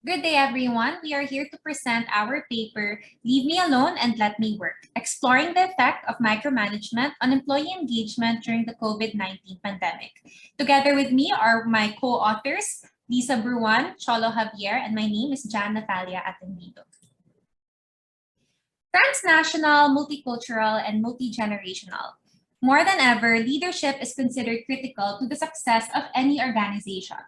Good day, everyone. We are here to present our paper, Leave Me Alone and Let Me Work, exploring the effect of micromanagement on employee engagement during the COVID-19 pandemic. Together with me are my co-authors, Elisa, Bruan, Cholo, Javier, and my name is Nathalia Atendido. Transnational, multicultural, and multi-generational. More than ever, leadership is considered critical to the success of any organization.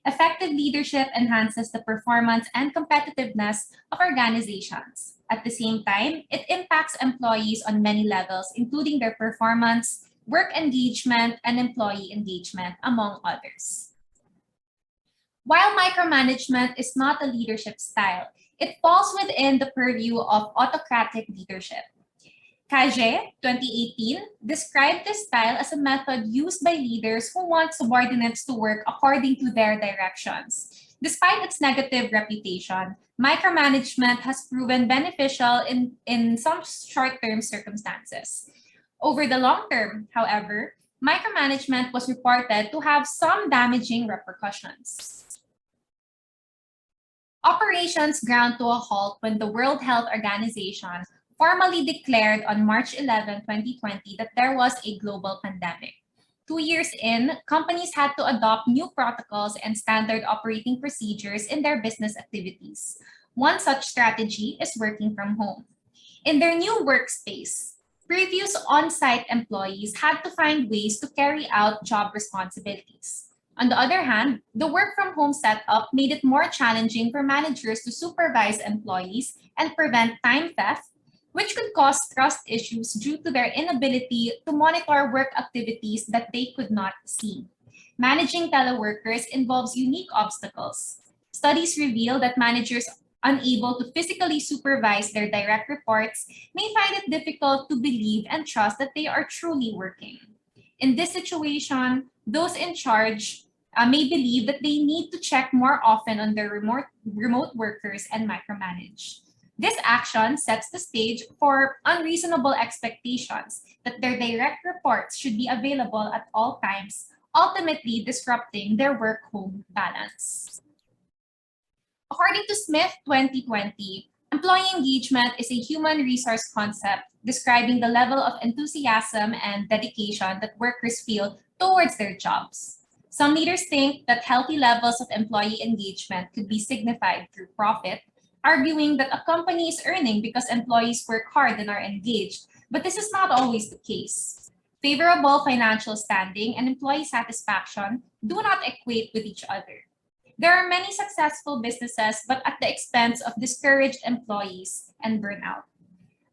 Effective leadership enhances the performance and competitiveness of organizations. At the same time, it impacts employees on many levels, including their performance, work engagement, and employee engagement, among others. While micromanagement is not a leadership style, it falls within the purview of autocratic leadership. Kage, 2018, described this style as a method used by leaders who want subordinates to work according to their directions. Despite its negative reputation, micromanagement has proven beneficial in some short-term circumstances. Over the long term, however, micromanagement was reported to have some damaging repercussions. Operations ground to a halt when the World Health Organization formally declared on March 11, 2020 that there was a global pandemic. 2 years in, companies had to adopt new protocols and standard operating procedures in their business activities. One such strategy is working from home. In their new workspace, previous on-site employees had to find ways to carry out job responsibilities. On the other hand, the work from home setup made it more challenging for managers to supervise employees and prevent time theft, which could cause trust issues due to their inability to monitor work activities that they could not see. Managing teleworkers involves unique obstacles. Studies reveal that managers unable to physically supervise their direct reports may find it difficult to believe and trust that they are truly working. In this situation, those in charge may believe that they need to check more often on their remote workers and micromanage. This action sets the stage for unreasonable expectations that their direct reports should be available at all times, ultimately disrupting their work-home balance. According to Smith 2020, employee engagement is a human resource concept describing the level of enthusiasm and dedication that workers feel towards their jobs. Some leaders think that healthy levels of employee engagement could be signified through profit, arguing that a company is earning because employees work hard and are engaged, but this is not always the case. Favorable financial standing and employee satisfaction do not equate with each other. There are many successful businesses, but at the expense of discouraged employees and burnout.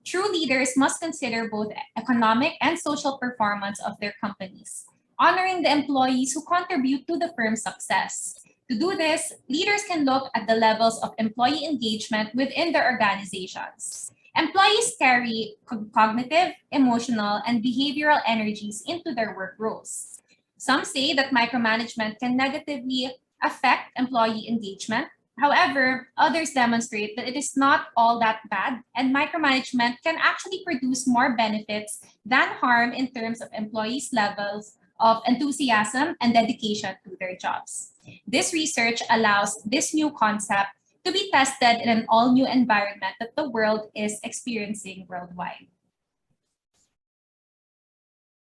True leaders must consider both economic and social performance of their companies, honoring the employees who contribute to the firm's success. To do this, leaders can look at the levels of employee engagement within their organizations. Employees carry cognitive, emotional, and behavioral energies into their work roles. Some say that micromanagement can negatively affect employee engagement. However, others demonstrate that it is not all that bad, and micromanagement can actually produce more benefits than harm in terms of employees' levels of enthusiasm and dedication to their jobs. This research allows this new concept to be tested in an all-new environment that the world is experiencing worldwide.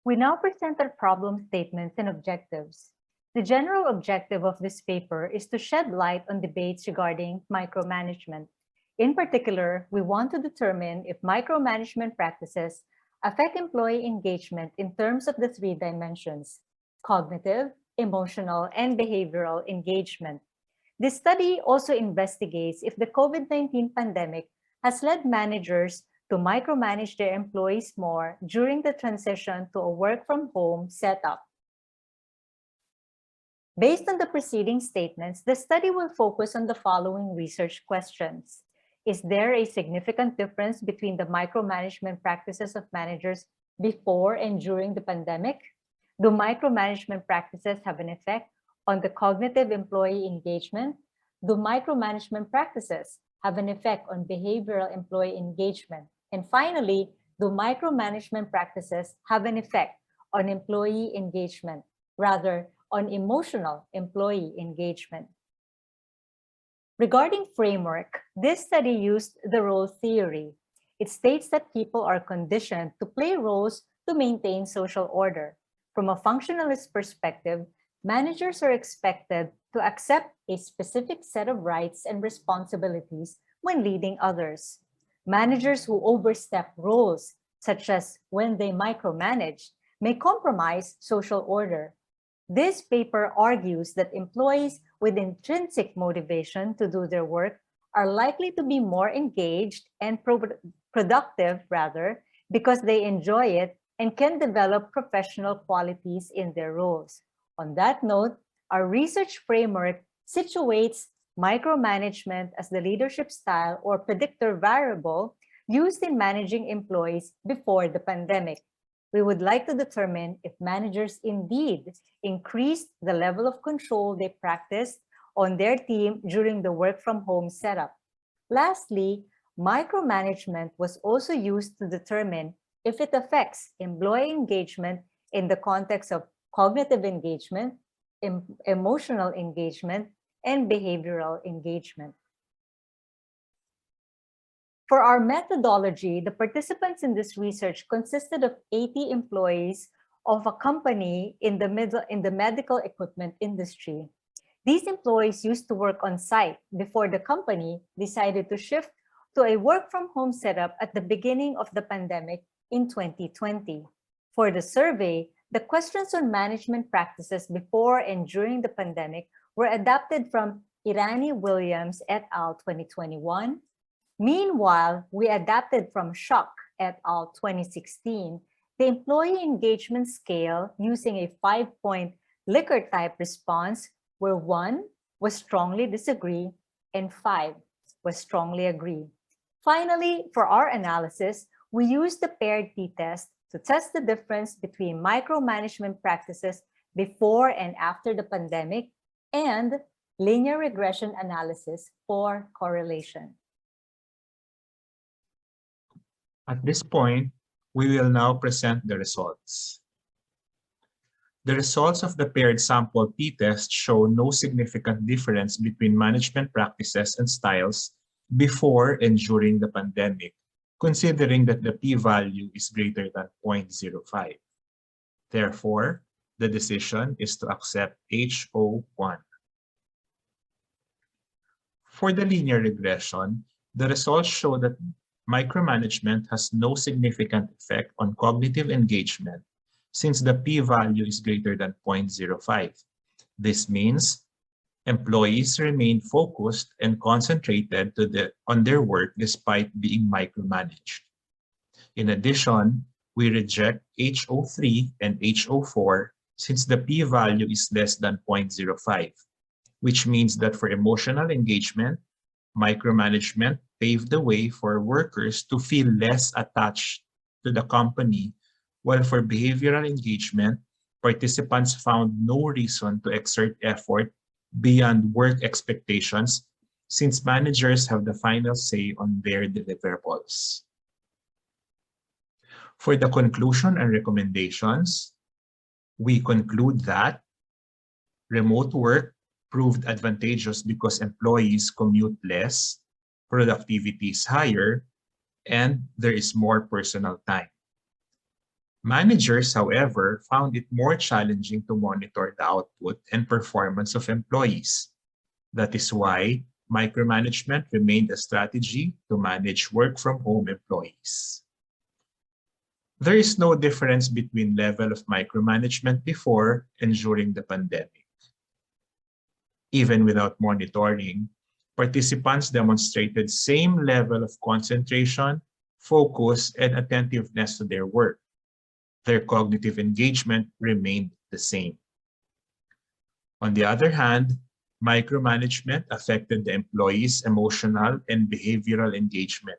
We now present our problem statements and objectives. The general objective of this paper is to shed light on debates regarding micromanagement. In particular, we want to determine if micromanagement practices affect employee engagement in terms of the three dimensions: cognitive, emotional, and behavioral engagement. This study also investigates if the COVID-19 pandemic has led managers to micromanage their employees more during the transition to a work-from-home setup. Based on the preceding statements, the study will focus on the following research questions. Is there a significant difference between the micromanagement practices of managers before and during the pandemic? Do micromanagement practices have an effect on the cognitive employee engagement? Do micromanagement practices have an effect on behavioral employee engagement? And finally, do micromanagement practices have an effect on employee engagement, rather on emotional employee engagement? Regarding framework, this study used the role theory. It states that people are conditioned to play roles to maintain social order. From a functionalist perspective, managers are expected to accept a specific set of rights and responsibilities when leading others. Managers who overstep roles, such as when they micromanage, may compromise social order. This paper argues that employees with intrinsic motivation to do their work are likely to be more engaged and productive because they enjoy it and can develop professional qualities in their roles. On that note, our research framework situates micromanagement as the leadership style or predictor variable used in managing employees before the pandemic. We would like to determine if managers indeed increased the level of control they practiced on their team during the work from home setup. Lastly, micromanagement was also used to determine if it affects employee engagement in the context of cognitive engagement, emotional engagement, and behavioral engagement. For our methodology, the participants in this research consisted of 80 employees of a company in the medical equipment industry. These employees used to work on site before the company decided to shift to a work-from-home setup at the beginning of the pandemic in 2020. For the survey, the questions on management practices before and during the pandemic were adapted from Irani Williams et al. 2021. Meanwhile, we adapted from Schock et al. 2016 the employee engagement scale using a 5-point Likert type response where 1 was strongly disagree and 5 was strongly agree. Finally, for our analysis, we used the paired t-test to test the difference between micromanagement practices before and after the pandemic and linear regression analysis for correlation. At this point, we will now present the results. The results of the paired sample t-test show no significant difference between management practices and styles before and during the pandemic, considering that the p-value is greater than 0.05. Therefore, the decision is to accept HO1. For the linear regression, the results show that micromanagement has no significant effect on cognitive engagement since the p-value is greater than 0.05. This means employees remain focused and concentrated on their work despite being micromanaged. In addition, we reject HO3 and HO4 since the p-value is less than 0.05, which means that for emotional engagement, micromanagement paved the way for workers to feel less attached to the company, while for behavioral engagement, participants found no reason to exert effort beyond work expectations since managers have the final say on their deliverables. For the conclusion and recommendations, we conclude that remote work proved advantageous because employees commute less, productivity is higher, and there is more personal time. Managers, however, found it more challenging to monitor the output and performance of employees. That is why micromanagement remained a strategy to manage work-from-home employees. There is no difference between level of micromanagement before and during the pandemic. Even without monitoring, participants demonstrated same level of concentration, focus, and attentiveness to their work. Their cognitive engagement remained the same. On the other hand, micromanagement affected the employees' emotional and behavioral engagement.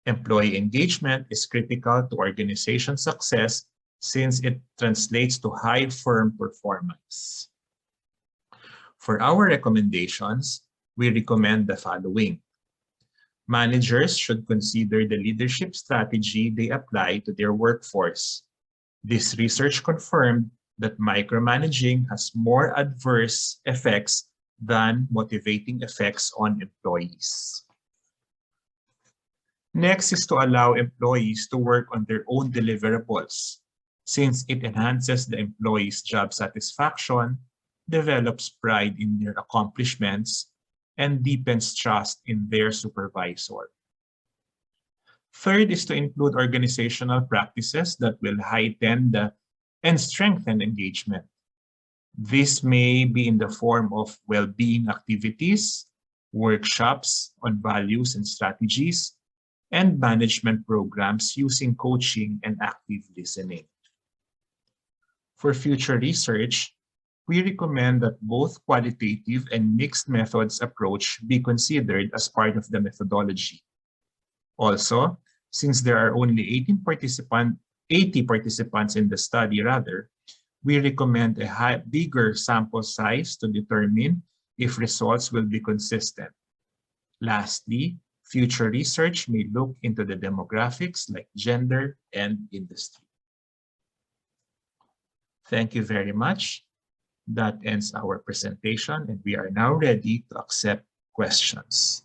Employee engagement is critical to organization success since it translates to high firm performance. For our recommendations, we recommend the following. Managers should consider the leadership strategy they apply to their workforce. This research confirmed that micromanaging has more adverse effects than motivating effects on employees. Next is to allow employees to work on their own deliverables, since it enhances the employee's job satisfaction, develops pride in their accomplishments, and deepens trust in their supervisor. Third is to include organizational practices that will heighten and strengthen engagement. This may be in the form of well-being activities, workshops on values and strategies, and management programs using coaching and active listening. For future research, we recommend that both qualitative and mixed methods approach be considered as part of the methodology. Also, since there are only 80 participants in the study, we recommend a bigger sample size to determine if results will be consistent. Lastly, future research may look into the demographics like gender and industry. Thank you very much. That ends our presentation, and we are now ready to accept questions.